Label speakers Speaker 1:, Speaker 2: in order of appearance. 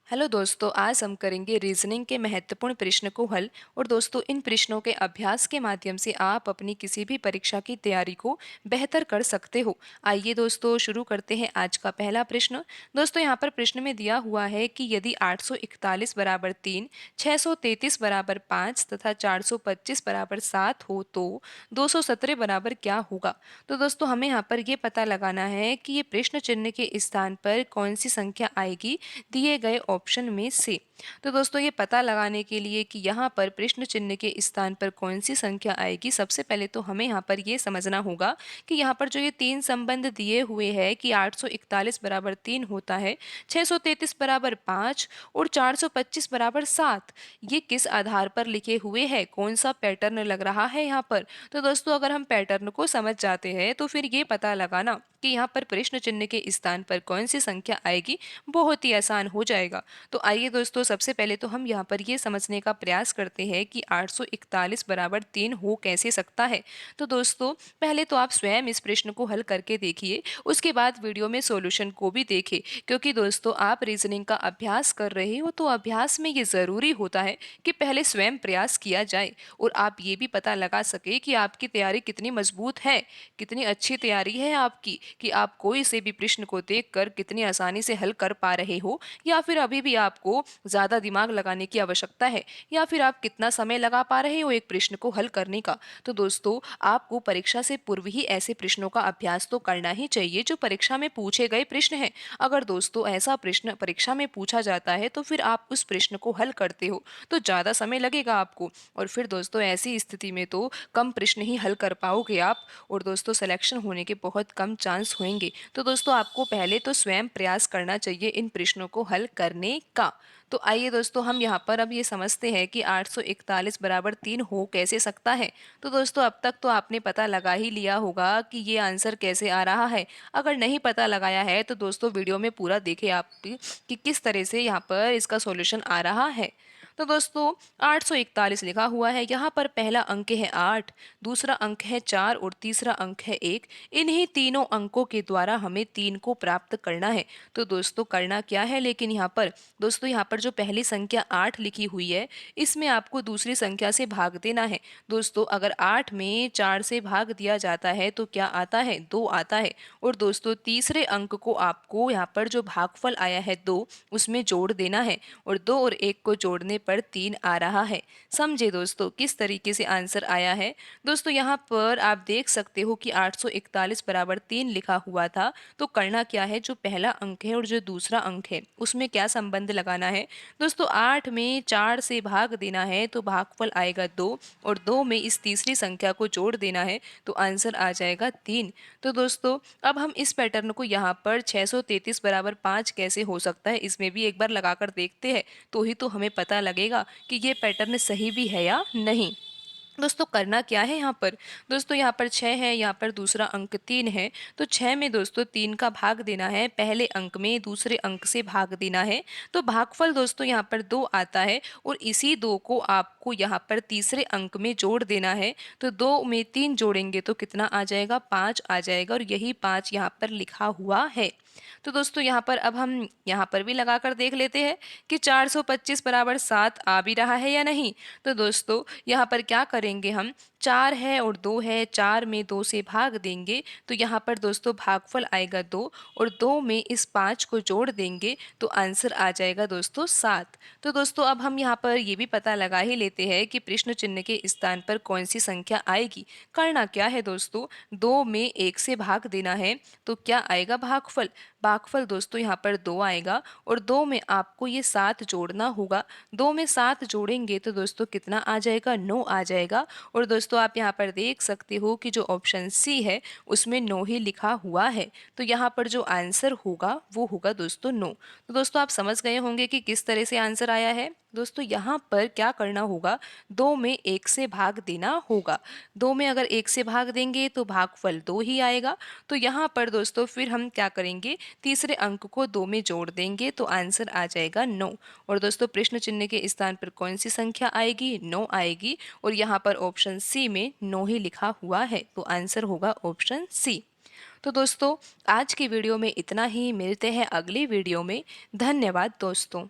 Speaker 1: Hello दोस्तों, आज हम करेंगे रीजनिंग के महत्वपूर्ण प्रश्न को हल। और दोस्तों, इन प्रश्नों के अभ्यास के माध्यम से आप अपनी किसी भी परीक्षा की तैयारी को बेहतर कर सकते हो। आइए दोस्तों, शुरू करते हैं आज का पहला प्रश्न। दोस्तों, यहाँ पर प्रश्न में दिया हुआ है कि यदि 841 बराबर 3, 633 बराबर 5 तथा 425 बराबर 7 हो तो 217 बराबर क्या होगा। तो दोस्तों, हमें यहाँ पर ये पता लगाना है कि ये प्रश्न चिन्ह के स्थान पर कौन सी संख्या आएगी दिए गए ऑप्शन में से। तो दोस्तों, ये पता लगाने के लिए कि यहाँ पर प्रश्न चिन्ह के स्थान पर कौन सी संख्या आएगी, सबसे पहले तो हमें यहाँ पर ये समझना होगा कि यहाँ पर जो ये तीन संबंध दिए हुए हैं कि 841 बराबर 3 होता है, 633 बराबर 5 और 425 बराबर 7, ये किस आधार पर लिखे हुए हैं, कौन सा पैटर्न लग रहा है यहाँ पर। तो दोस्तों, अगर हम पैटर्न को समझ जाते हैं तो फिर ये पता लगाना कि यहाँ पर प्रश्न चिन्ह के स्थान पर कौन सी संख्या आएगी बहुत ही आसान हो जाएगा। तो आइए दोस्तों, सबसे पहले तो हम यहाँ पर ये समझने का प्रयास करते हैं कि 841 बराबर 3 हो कैसे सकता है। तो दोस्तों, पहले तो आप स्वयं इस प्रश्न को हल करके देखिए, उसके बाद वीडियो में सॉल्यूशन को भी देखें, क्योंकि दोस्तों आप रीजनिंग का अभ्यास कर रहे हो तो अभ्यास में ये ज़रूरी होता है कि पहले स्वयं प्रयास किया जाए और आप ये भी पता लगा सके कि आपकी तैयारी कितनी मजबूत है, कितनी अच्छी तैयारी है आपकी, कि आप कोई से भी प्रश्न को देखकर कितनी आसानी से हल कर पा रहे हो, या फिर अभी भी आपको ज़्यादा दिमाग लगाने की आवश्यकता है, या फिर आप कितना समय लगा पा रहे हो एक प्रश्न को हल करने का। तो दोस्तों, आपको परीक्षा से पूर्व ही ऐसे प्रश्नों का अभ्यास तो करना ही चाहिए जो परीक्षा में पूछे गए प्रश्न हैं। अगर दोस्तों ऐसा प्रश्न परीक्षा में पूछा जाता है तो फिर आप उस प्रश्न को हल करते हो तो ज़्यादा समय लगेगा आपको, और फिर दोस्तों ऐसी स्थिति में तो कम प्रश्न ही हल कर पाओगे आप, और दोस्तों सिलेक्शन होने के बहुत कम चांस होंगे। तो दोस्तों, आपको पहले तो स्वयं प्रयास करना चाहिए इन प्रश्नों को हल करने का। तो आइए दोस्तों, हम यहाँ पर अब ये समझते हैं कि 841 बराबर 3 हो कैसे सकता है। तो दोस्तों, अब तक तो आपने पता लगा ही लिया होगा कि ये आंसर कैसे आ रहा है। अगर नहीं पता लगाया है तो दोस्तों वीडियो में पूरा देखें आप भी कि किस तरह से यहाँ पर इसका सॉल्यूशन आ रहा है। तो दोस्तों, 841 लिखा हुआ है, यहाँ पर पहला अंक है 8, दूसरा अंक है 4 और तीसरा अंक है 1। इन्हीं तीनों अंकों के द्वारा हमें 3 को प्राप्त करना है। तो दोस्तों, करना क्या है, लेकिन यहाँ पर दोस्तों, यहाँ पर जो पहली संख्या 8 लिखी हुई है, इसमें आपको दूसरी संख्या से भाग देना है। दोस्तों, अगर 8 में 4 से भाग दिया जाता है तो क्या आता है, 2 आता है। और दोस्तों, तीसरे अंक को आपको यहाँ पर जो भागफल आया है 2, उसमें जोड़ देना है, और 2 और 1 को जोड़ने पर 3 आ रहा है। समझे दोस्तों किस तरीके से आंसर आया है। दोस्तों, यहाँ पर आप देख सकते हो कि 841 बराबर 3 लिखा हुआ था, तो करना क्या है, जो पहला अंक है और जो दूसरा अंक है उसमें क्या संबंध लगाना है। दोस्तों, 8 में 4 से भाग देना है तो भागफल आएगा 2, और 2 में इस तीसरी संख्या को जोड़ देना है तो आंसर आ जाएगा 3। तो दोस्तों, अब हम इस पैटर्न को यहाँ पर 633 बराबर 5 कैसे हो सकता है, इसमें भी एक बार लगाकर देखते हैं, तो ही तो हमें पता लगेगा कि ये पैटर्न सही भी है या नहीं। दोस्तों, करना क्या है यहाँ पर, दोस्तों यहाँ पर 6 है, यहाँ पर दूसरा अंक 3 है, तो 6 में दोस्तों 3 का भाग देना है, पहले अंक में दूसरे अंक से भाग देना है, तो भागफल दोस्तों यहाँ पर 2 आता है, और इसी 2 को आपको यहाँ पर तीसरे अंक में जोड़ देना है। तो 2 में 3 जोड़ेंगे तो कितना आ जाएगा, 5 आ जाएगा, और यही 5 यहाँ पर लिखा हुआ है। तो दोस्तों, यहाँ पर अब हम यहाँ पर भी लगाकर देख लेते हैं कि 425 बराबर 7 आ भी रहा है या नहीं। तो दोस्तों, यहाँ पर क्या करेंगे, हम 4 है और 2 है, 4 में 2 से भाग देंगे तो यहाँ पर दोस्तों भागफल आएगा 2, और 2 में इस 5 को जोड़ देंगे तो आंसर आ जाएगा दोस्तों 7। तो दोस्तों, अब हम यहाँ पर ये भी पता लगा ही लेते हैं कि प्रश्न चिन्ह के स्थान पर कौन सी संख्या आएगी। करना क्या है दोस्तों, 2 में 1 से भाग देना है तो क्या आएगा, भागफल। भागफल दोस्तों यहाँ पर 2 आएगा, और 2 में आपको ये 7 जोड़ना होगा। 2 में 7 जोड़ेंगे तो दोस्तों कितना आ जाएगा, 9 आ जाएगा। और दोस्तों, आप यहाँ पर देख सकते हो कि जो ऑप्शन सी है उसमें 9 ही लिखा हुआ है, तो यहाँ पर जो आंसर होगा वो होगा दोस्तों 9। तो दोस्तों, आप समझ गए होंगे कि किस तरह से आंसर आया है। दोस्तों, यहाँ पर क्या करना होगा, 2 में 1 से भाग देना होगा। 2 में अगर 1 से भाग देंगे तो भागफल 2 ही आएगा। तो यहाँ पर दोस्तों फिर हम क्या करेंगे, तीसरे अंक को 2 में जोड़ देंगे तो आंसर आ जाएगा 9। और दोस्तों, प्रश्न चिन्ह के स्थान पर कौन सी संख्या आएगी, 9 आएगी, और यहाँ पर ऑप्शन सी में 9 ही लिखा हुआ है, तो आंसर होगा ऑप्शन सी। तो दोस्तों, आज की वीडियो में इतना ही, मिलते हैं अगली वीडियो में। धन्यवाद दोस्तों।